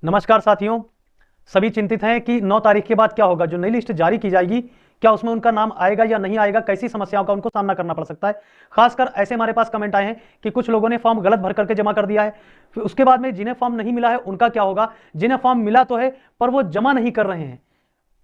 नमस्कार साथियों। सभी चिंतित हैं कि 9 तारीख के बाद क्या होगा। जो नई लिस्ट जारी की जाएगी, क्या उसमें उनका नाम आएगा या नहीं आएगा, कैसी समस्याओं का उनको सामना करना पड़ सकता है। खासकर ऐसे हमारे पास कमेंट आए हैं कि कुछ लोगों ने फॉर्म गलत भर करके जमा कर दिया है। फिर उसके बाद में जिन्हें फॉर्म नहीं मिला है उनका क्या होगा। जिन्हें फॉर्म मिला तो है पर वो जमा नहीं कर रहे हैं,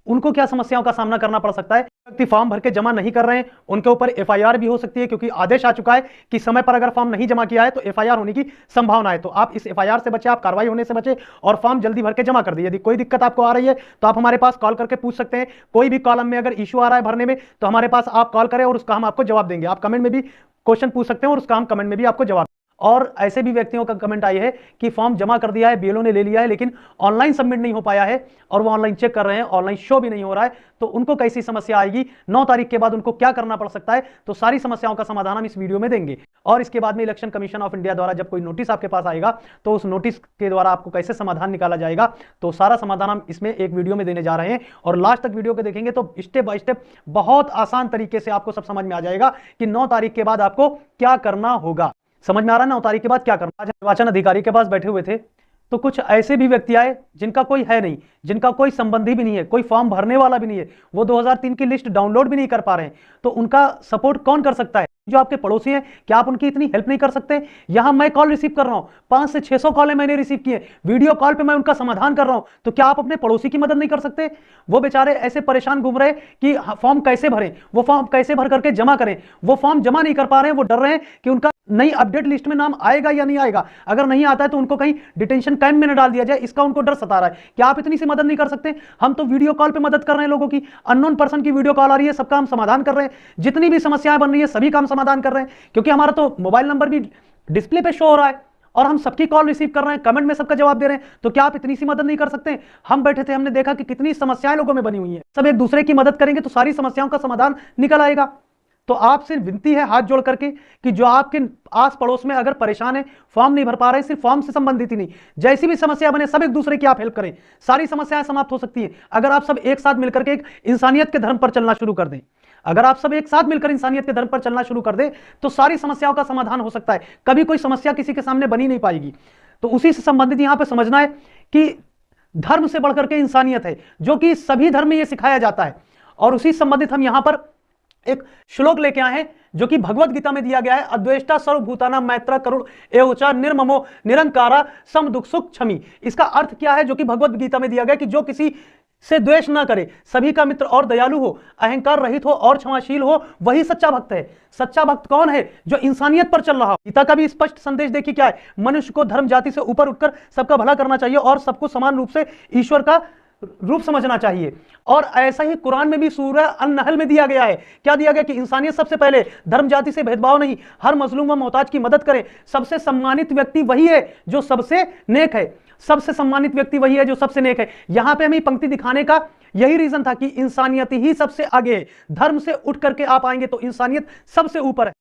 उनको क्या समस्याओं का सामना करना पड़ सकता है। व्यक्ति फॉर्म भर के जमा नहीं कर रहे हैं उनके ऊपर एफआईआर भी हो सकती है, क्योंकि आदेश आ चुका है कि समय पर अगर फॉर्म नहीं जमा किया है तो एफआईआर होने की संभावना है। तो आप इस एफआईआर से बचे, आप कार्रवाई होने से बचे और फॉर्म जल्दी भर के जमा कर दिए। यदि कोई दिक्कत आपको आ रही है तो आप हमारे पास कॉल करके पूछ सकते हैं। कोई भी कॉलम में अगर इशू आ रहा है भरने में तो हमारे पास आप कॉल करें और उसका हम आपको जवाब देंगे। आप कमेंट में भी क्वेश्चन पूछ सकते हैं और उसका हम कमेंट में भी आपको जवाब। और ऐसे भी व्यक्तियों का कमेंट आई है कि फॉर्म जमा कर दिया है, बीएलओ ने ले लिया है, लेकिन ऑनलाइन सबमिट नहीं हो पाया है और वो ऑनलाइन चेक कर रहे हैं, ऑनलाइन शो भी नहीं हो रहा है। तो उनको कैसी समस्या आएगी, 9 तारीख के बाद उनको क्या करना पड़ सकता है, तो सारी समस्याओं का समाधान हम इस वीडियो में देंगे। और इसके बाद में इलेक्शन कमीशन ऑफ इंडिया द्वारा जब कोई नोटिस आपके पास आएगा तो उस नोटिस के द्वारा आपको कैसे समाधान निकाला जाएगा, तो सारा समाधान हम इसमें एक वीडियो में देने जा रहे हैं। और लास्ट तक वीडियो को देखेंगे तो स्टेप बाय स्टेप बहुत आसान तरीके से आपको सब समझ में आ जाएगा कि 9 तारीख के बाद आपको क्या करना होगा। समझ में आ रहा है 9 तारीख के बाद क्या करना। आज निर्वाचन अधिकारी के पास बैठे हुए थे तो कुछ ऐसे भी व्यक्ति आए जिनका कोई है नहीं, जिनका कोई संबंधी भी नहीं है, कोई फॉर्म भरने वाला भी नहीं है, वो 2003 की लिस्ट डाउनलोड भी नहीं कर पा रहे हैं। तो उनका सपोर्ट कौन कर सकता है? जो आपके पड़ोसी हैं, क्या आप उनकी इतनी हेल्प नहीं कर सकते? यहां मैं कॉल रिसीव कर रहा हूं, 500 से 600 कॉल मैंने रिसीव किए, वीडियो कॉल पे मैं उनका समाधान कर रहा हूं। तो क्या आप अपने पड़ोसी की मदद नहीं कर सकते? वो बेचारे ऐसे परेशान घूम रहे कि फॉर्म कैसे भरें, वो फॉर्म कैसे भर करके जमा करें। वो फॉर्म जमा नहीं कर पा रहे हैं, वो डर रहे हैं कि उनका नई अपडेट लिस्ट में नाम आएगा या नहीं आएगा। अगर नहीं आता है तो उनको कहीं डिटेंशन कैंप में न डाल दिया जाए, इसका उनको डर सता रहा है। क्या आप इतनी सी मदद नहीं कर सकते? हम तो वीडियो कॉल पे मदद कर रहे हैं लोगों की, अननोन पर्सन की वीडियो कॉल आ रही है, सबका हम समाधान कर रहे हैं। जितनी भी समस्याएं बन रही है सभी का हम समाधान कर रहे हैं, क्योंकि हमारा तो मोबाइल नंबर भी डिस्प्ले पे शो हो रहा है और हम सबकी कॉल रिसीव कर रहे हैं, कमेंट में सबका जवाब दे रहे हैं। तो क्या आप इतनी सी मदद नहीं कर सकते? हम बैठे थे, हमने देखा कि कितनी समस्याएं लोगों में बनी हुई हैं। सब एक दूसरे की मदद करेंगे तो सारी समस्याओं का समाधान निकल आएगा। तो आपसे विनती है हाथ जोड़ करके कि जो आपके आस पड़ोस में अगर परेशान है, फॉर्म नहीं भर पा रहे, सिर्फ फॉर्म से संबंधित ही नहीं, जैसी भी समस्या बने सब एक दूसरे की आप हेल्प करें, सारी समस्याएं समाप्त हो सकती हैं। अगर आप सब एक साथ मिलकर के एक इंसानियत के धर्म पर चलना शुरू कर दें, अगर आप सब एक साथ मिलकर इंसानियत के धर्म पर चलना शुरू कर दें तो सारी समस्याओं का समाधान हो सकता है। कभी कोई समस्या किसी के सामने बनी नहीं पाएगी। तो उसी से संबंधित यहां पर समझना है कि धर्म से बढ़कर के इंसानियत है, जो कि सभी धर्म में यह सिखाया जाता है। और उसी संबंधित हम यहां पर एक श्लोक लेके आए हैं जो कि भगवत गीता में दिया गया है। अद्वेष्टा सर्वभूतानां मैत्र करुण एवच निर्ममो निरंकारा सम दुख सुख क्षमी। इसका अर्थ क्या है जो कि भगवत गीता में दिया गया कि जो किसी से द्वेष ना करे, सभी का मित्र और दयालु हो, अहंकार रहित हो और क्षमाशील हो, वही सच्चा भक्त है। सच्चा भक्त कौन है? जो इंसानियत पर चल रहा हो। गीता का भी स्पष्ट संदेश देखिए क्या है, मनुष्य को धर्म जाति से ऊपर उठकर सबका भला करना चाहिए और सबको समान रूप से ईश्वर का रूप समझना चाहिए। और ऐसा ही कुरान में भी सूरह अन-नहल में दिया गया है। क्या दिया गया कि इंसानियत सबसे पहले, धर्म जाति से भेदभाव नहीं, हर मजलूम व मोहताज की मदद करें। सबसे सम्मानित व्यक्ति वही है जो सबसे नेक है। सबसे सम्मानित व्यक्ति वही है जो सबसे नेक है। यहां पे हमें पंक्ति दिखाने का यही रीजन था कि इंसानियत ही सबसे आगे है। धर्म से उठ करके आप आएंगे तो इंसानियत सबसे ऊपर है।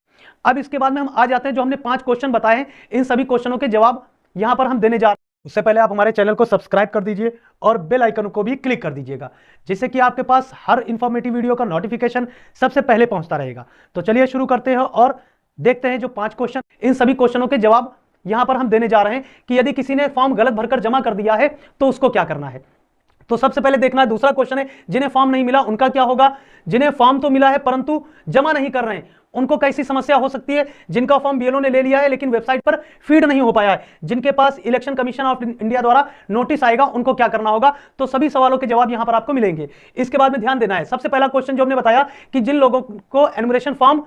अब इसके बाद में हम आ जाते हैं, जो हमने 5 क्वेश्चन बताए हैं, इन सभी क्वेश्चनों के जवाब यहां पर हम देने जा रहे हैं। उससे पहले आप हमारे चैनल को सब्सक्राइब कर दीजिए और बेल आइकन को भी क्लिक कर दीजिएगा, जिससे कि आपके पास हर इंफॉर्मेटिव वीडियो का नोटिफिकेशन सबसे पहले पहुंचता रहेगा। तो चलिए शुरू करते हैं और देखते हैं जो 5 क्वेश्चन, इन सभी क्वेश्चनों के जवाब यहां पर हम देने जा रहे हैं कि यदि किसी ने फॉर्म गलत भरकर जमा कर दिया है तो उसको क्या करना है। तो सबसे पहले देखना है, दूसरा क्वेश्चन है जिन्हें फॉर्म नहीं मिला उनका क्या होगा। जिन्हें फॉर्म तो मिला है परंतु जमा नहीं कर रहे हैं, उनको कैसी समस्या हो सकती है। जिनका फॉर्म बीएलओ ने ले लिया है लेकिन वेबसाइट पर फीड नहीं हो पाया है, जिनके पास इलेक्शन कमीशन ऑफ इंडिया द्वारा नोटिस आएगा, उनको क्या करना होगा। तो सभी सवालों के जवाब यहां पर आपको मिलेंगे। इसके बाद में ध्यान देना है, सबसे पहला क्वेश्चन जो हमने बताया कि जिन लोगों को एनुमरेशन फॉर्म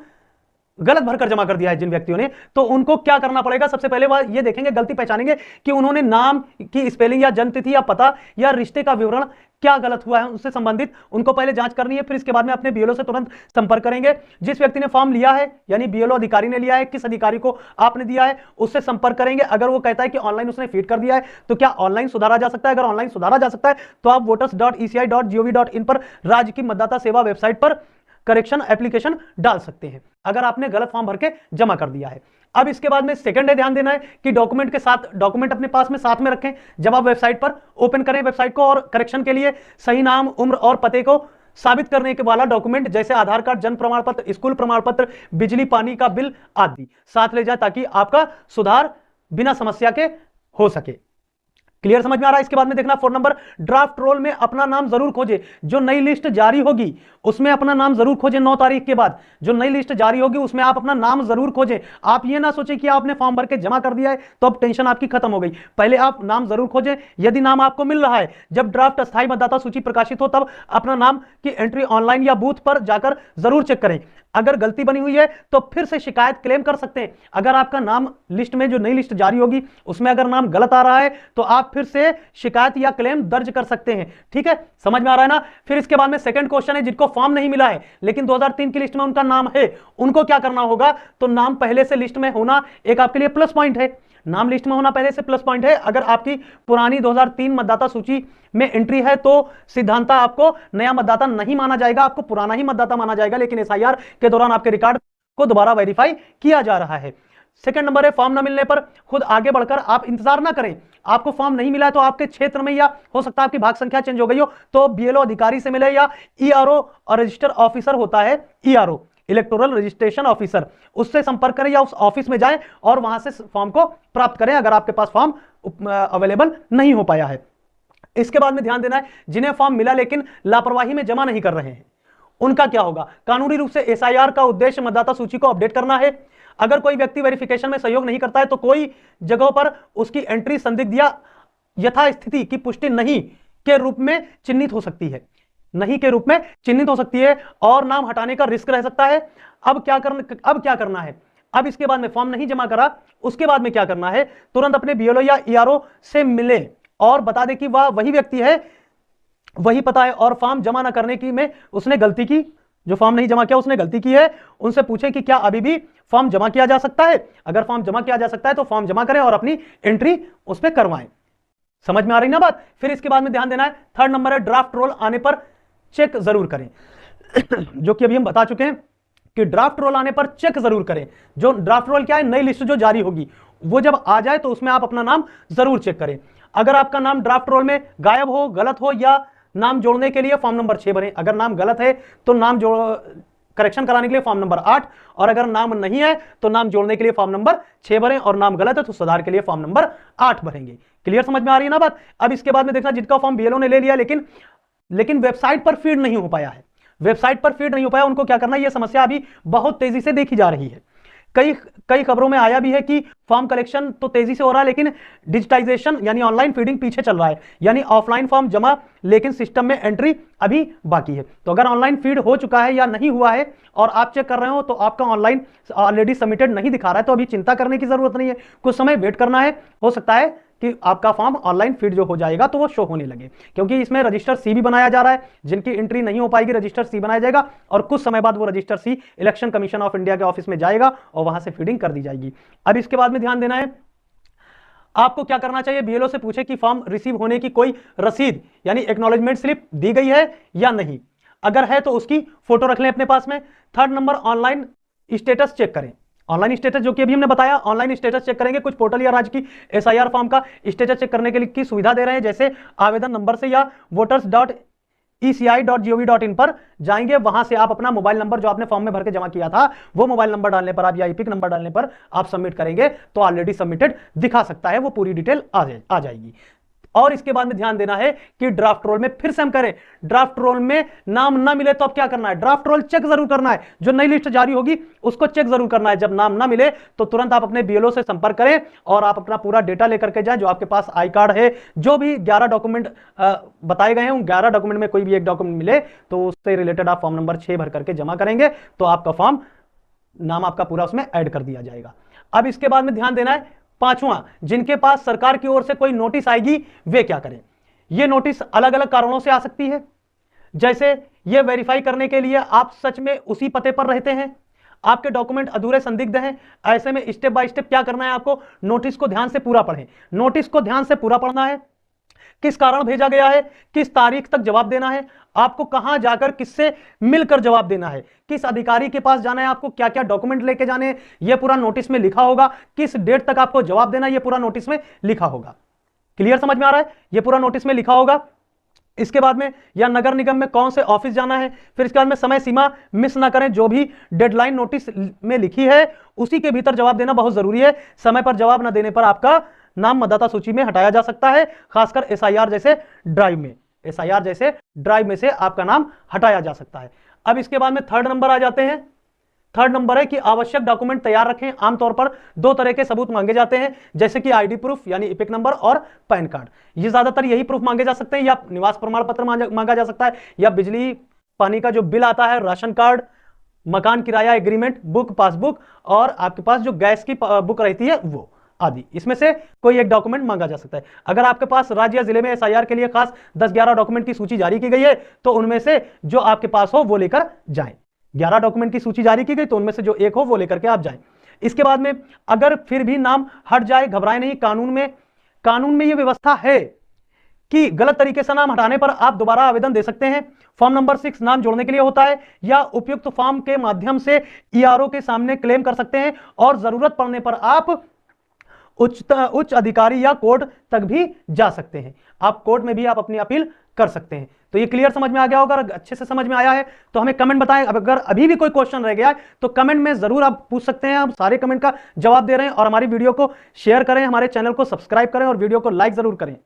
गलत भरकर जमा कर दिया है जिन व्यक्तियों ने, तो उनको क्या करना पड़ेगा। सबसे पहले बात ये देखेंगे, गलती पहचानेंगे कि उन्होंने नाम की स्पेलिंग या जन्म तिथि या पता या रिश्ते का विवरण क्या गलत हुआ है उससे संबंधित उनको पहले जांच करनी है। फिर इसके बाद में अपने बीएलओ से तुरंत संपर्क करेंगे। जिस व्यक्ति ने फॉर्म लिया है, यानी बीएलओ अधिकारी ने लिया है, किस अधिकारी को आपने दिया है, उससे संपर्क करेंगे। अगर वो कहता है कि ऑनलाइन उसने फीड कर दिया है तो क्या ऑनलाइन सुधारा जा सकता है। अगर ऑनलाइन सुधारा जा सकता है तो आप voters.eci.gov.in पर राज्य की मतदाता सेवा वेबसाइट पर करेक्शन एप्लीकेशन डाल सकते हैं, अगर आपने गलत फॉर्म भर के जमा कर दिया है। अब इसके बाद में सेकंड है, ध्यान देना है कि डॉक्यूमेंट के साथ, डॉक्यूमेंट अपने पास में साथ में रखें जब आप वेबसाइट पर ओपन करें वेबसाइट को। और करेक्शन के लिए सही नाम, उम्र और पते को साबित करने के वाला डॉक्यूमेंट जैसे आधार कार्ड, जन्म प्रमाण पत्र, स्कूल प्रमाण पत्र, बिजली पानी का बिल आदि साथ ले जाए ताकि आपका सुधार बिना समस्या के हो सके। क्लियर समझ में आ रहा है। इसके बाद में देखना 4 नंबर, ड्राफ्ट रोल में अपना नाम जरूर खोजे, जो नई लिस्ट जारी होगी उसमें अपना नाम जरूर खोजे। 9 तारीख के बाद जो नई लिस्ट जारी होगी उसमें आप अपना नाम जरूर खोजें। आप ये ना सोचें कि आपने फॉर्म भर के जमा कर दिया है तो अब टेंशन आपकी खत्म हो गई। पहले आप नाम जरूर खोजें। यदि नाम आपको मिल रहा है, जब ड्राफ्ट अस्थायी मतदाता सूची प्रकाशित हो तब अपना नाम की एंट्री ऑनलाइन या बूथ पर जाकर जरूर चेक करें। अगर गलती बनी हुई है तो फिर से शिकायत क्लेम कर सकते हैं। अगर आपका नाम लिस्ट में जो नई लिस्ट जारी होगी उसमें अगर नाम गलत आ रहा है तो आप फिर से शिकायत या क्लेम दर्ज कर सकते हैं। ठीक है, समझ में आ रहा है ना। फिर इसके बाद में सेकंड क्वेश्चन है, जिनको फॉर्म नहीं मिला है लेकिन 2003 की लिस्ट में उनका नाम है, उनको क्या करना होगा? तो नाम पहले से लिस्ट में होना एक आपके लिए प्लस पॉइंट है। नाम लिस्ट में होना पहले से प्लस पॉइंट है। अगर आपकी पुरानी 2003 मतदाता सूची में एंट्री है तो सिद्धांत आपको नया मतदाता नहीं माना जाएगा, आपको पुराना ही मतदाता माना जाएगा, लेकिन एसआईआर के दौरान आपके रिकॉर्ड को दोबारा वेरीफाई किया जा रहा है। सेकंड नंबर है, फॉर्म न मिलने पर खुद आगे बढ़कर आप इंतजार ना करें। आपको फॉर्म नहीं मिला तो आपके क्षेत्र में या हो सकता है आपकी भाग संख्या चेंज हो गई हो तो बीएलओ अधिकारी से मिले या ईआरओ और रजिस्टर ऑफिसर होता है, ईआरओ इलेक्टोरल रजिस्ट्रेशन ऑफिसर, उससे संपर्क करें या उस ऑफिस में जाएं और वहां से फॉर्म को प्राप्त करें अगर आपके पास फॉर्म अवेलेबल नहीं हो पाया है। इसके बाद में ध्यान देना है, जिन्हें फॉर्म मिला लेकिन लापरवाही में जमा नहीं कर रहे हैं उनका क्या होगा? कानूनी रूप से एसआईआर का उद्देश्य मतदाता सूची को अपडेट करना है। अगर कोई व्यक्ति वेरिफिकेशन में सहयोग नहीं करता है तो कोई जगहों पर उसकी एंट्री संदिग्ध या यथास्थिति की पुष्टि नहीं के रूप में चिन्हित हो सकती है, नहीं के रूप में चिन्हित हो सकती है और नाम हटाने का रिस्क रह सकता है। अब क्या करना है? अब इसके बाद में फॉर्म नहीं जमा करा, उसके बाद में क्या करना है? तुरंत अपने बीएलओ या ईआरओ से मिले और बता दे कि वह वही व्यक्ति है, वही पता है और फॉर्म जमा ना करने की में उसने गलती की, जो फॉर्म नहीं जमा किया उसने गलती की है। उनसे पूछें कि क्या अभी भी फॉर्म जमा किया जा सकता है। अगर फॉर्म जमा किया जा सकता है तो फॉर्म जमा करें और अपनी एंट्री उस पर करवाएं। समझ में आ रही ना बात। फिर इसके बाद में ध्यान देना है, थर्ड नंबर है, ड्राफ्ट रोल आने पर चेक जरूर करें जो कि अभी हम बता चुके हैं कि ड्राफ्ट रोल आने पर चेक जरूर करें। जो ड्राफ्ट रोल क्या है? नई लिस्ट जो जारी होगी वो जब आ जाए तो उसमें आप अपना नाम जरूर चेक करें। अगर आपका नाम ड्राफ्ट रोल में गायब हो, गलत हो या नाम जोड़ने के लिए फॉर्म नंबर 6 भरें। अगर नाम गलत है तो नाम करेक्शन कराने के लिए फॉर्म नंबर 8, और अगर नाम नहीं है तो नाम जोड़ने के लिए फॉर्म नंबर 6 भरें, और नाम गलत है तो सुधार के लिए फॉर्म नंबर 8 भरेंगे। क्लियर समझ में आ रही है ना बात। अब इसके बाद में देखना, जिनका फॉर्म बीएलओ ने ले लिया लेकिन वेबसाइट पर फीड नहीं हो पाया है, वेबसाइट पर फीड नहीं हो पाया, उनको क्या करना है? यह समस्या अभी बहुत तेजी से देखी जा रही है। कई खबरों में आया भी है कि फॉर्म कलेक्शन तो तेजी से हो रहा है लेकिन डिजिटाइजेशन यानी ऑनलाइन फीडिंग पीछे चल रहा है, यानी ऑफलाइन फॉर्म जमा लेकिन सिस्टम में एंट्री अभी बाकी है। तो अगर ऑनलाइन फीड हो चुका है या नहीं हुआ है और आप चेक कर रहे हो तो आपका ऑनलाइन ऑलरेडी सबमिटेड नहीं दिखा रहा है तो अभी चिंता करने की जरूरत नहीं है, कुछ समय वेट करना है। हो सकता है कि आपका फॉर्म ऑनलाइन फीड जो हो जाएगा तो वो शो होने लगे, क्योंकि इसमें रजिस्टर सी भी बनाया जा रहा है। जिनकी एंट्री नहीं हो पाएगी रजिस्टर सी बनाया जाएगा और कुछ समय बाद वो रजिस्टर सी इलेक्शन कमीशन ऑफ इंडिया के ऑफिस में जाएगा और वहां से फीडिंग कर दी जाएगी। अब इसके बाद में ध्यान देना है, आपको क्या करना चाहिए? बीएलओ से पूछे कि फॉर्म रिसीव होने की कोई रसीद यानी एक्नॉलेजमेंट स्लिप दी गई है या नहीं। अगर है तो उसकी फोटो रख लें अपने पास में। Third number, online status check करें। ऑनलाइन स्टेटस जो कि अभी हमने बताया, ऑनलाइन स्टेटस चेक करेंगे। कुछ पोर्टल या राज्य की एसआईआर फॉर्म का स्टेटस चेक करने के लिए की सुविधा दे रहे हैं, जैसे आवेदन नंबर से या voters.eci.gov.in पर जाएंगे। वहां से आप अपना मोबाइल नंबर जो आपने फॉर्म में भर के जमा किया था वो मोबाइल नंबर डालने पर आप या ईपिक नंबर डालने पर आप सबमिट करेंगे तो ऑलरेडी सबमिटेड दिखा सकता है, वो पूरी डिटेल आ जाएगी। और इसके बाद में ध्यान देना है कि ड्राफ्ट रोल में फिर से हम करें, ड्राफ्ट रोल में नाम ना मिले तो अब क्या करना है? ड्राफ्ट रोल चेक जरूर करना है। जो नई लिस्ट जारी होगी उसको चेक जरूर करना है। जब नाम ना मिले तो तुरंत आप अपने बीएलओ से संपर्क करें और आप अपना पूरा डेटा लेकर के जाएं। जो आपके पास आई कार्ड है, जो भी 11 डॉक्यूमेंट बताए गए हैं उन 11 डॉक्यूमेंट में कोई भी एक डॉक्यूमेंट मिले तो उससे रिलेटेड आप फॉर्म नंबर 6 भर करके जमा करेंगे तो आपका फॉर्म नाम आपका पूरा उसमें ऐड कर दिया जाएगा। अब इसके बाद में ध्यान देना है, पांचवा, जिनके पास सरकार की ओर से कोई नोटिस आएगी वे क्या करें? ये नोटिस अलग अलग कारणों से आ सकती है, जैसे ये वेरीफाई करने के लिए आप सच में उसी पते पर रहते हैं, आपके डॉक्यूमेंट अधूरे संदिग्ध हैं। ऐसे में स्टेप बाय स्टेप क्या करना है? आपको नोटिस को ध्यान से पूरा पढ़ें। नोटिस को ध्यान से पूरा पढ़ना है, किस कारण भेजा गया है, किस तारीख तक जवाब देना है, आपको कहां जाकर किससे मिलकर जवाब देना है, किस अधिकारी के पास जाना है, आपको क्या क्या डॉक्यूमेंट लेके जाने हैं, यह पूरा नोटिस में लिखा होगा। किस डेट तक आपको जवाब देना है यह पूरा नोटिस में लिखा होगा। क्लियर समझ में आ रहा है? यह पूरा नोटिस में लिखा होगा। इसके बाद में या नगर निगम में कौन से ऑफिस जाना है, फिर इसके बाद में समय सीमा मिस ना करें। जो भी डेडलाइन नोटिस में लिखी है उसी के भीतर जवाब देना बहुत जरूरी है। समय पर जवाब ना देने पर आपका नाम मतदाता सूची में हटाया जा सकता है, खासकर एसआईआर जैसे ड्राइव में, एसआईआर जैसे ड्राइव में से आपका नाम हटाया जा सकता है। अब इसके बाद में थर्ड नंबर आ जाते हैं। थर्ड नंबर है कि आवश्यक डॉक्यूमेंट तैयार रखें। आमतौर पर दो तरह के सबूत मांगे जाते हैं, जैसे कि आईडी प्रूफ यानी इपिक नंबर और पैन कार्ड। ये ज्यादातर यही प्रूफ मांगे जा सकते हैं, या निवास प्रमाण पत्र मांगा जा सकता है, या बिजली पानी का जो बिल आता है, राशन कार्ड, मकान किराया एग्रीमेंट, बुक, पासबुक, और आपके पास जो गैस की बुक रहती है वो आदि, इसमें से कोई एक डॉक्यूमेंट मांगा जा सकता है। अगर आपके पास राज्य या जिले में एसआईआर के लिए खास 10-11 डॉक्यूमेंट की सूची जारी की गई है तो उनमें से जो आपके पास हो वो लेकर जाएं। 11 डॉक्यूमेंट की सूची जारी की गई तो उनमें से जो एक हो वो लेकर के आप जाएं। इसके बाद में अगर फिर भी नाम हट जाए, घबराएं नहीं। कानून में ये व्यवस्था है कि गलत तरीके से नाम हटाने पर आप दोबारा आवेदन दे सकते हैं। फॉर्म नंबर 6 नाम जोड़ने के लिए होता है, या उपयुक्त फॉर्म के माध्यम से ईआरओ के सामने क्लेम कर सकते हैं, और जरूरत पड़ने पर आप उच्च अधिकारी या कोर्ट तक भी जा सकते हैं। आप कोर्ट में भी आप अपनी अपील कर सकते हैं। तो ये क्लियर समझ में आ गया होगा। अगर अच्छे से समझ में आया है तो हमें कमेंट बताएं। अगर अभी भी कोई क्वेश्चन रह गया है तो कमेंट में जरूर आप पूछ सकते हैं। हम सारे कमेंट का जवाब दे रहे हैं। और हमारी वीडियो को शेयर करें, हमारे चैनल को सब्सक्राइब करें और वीडियो को लाइक जरूर करें।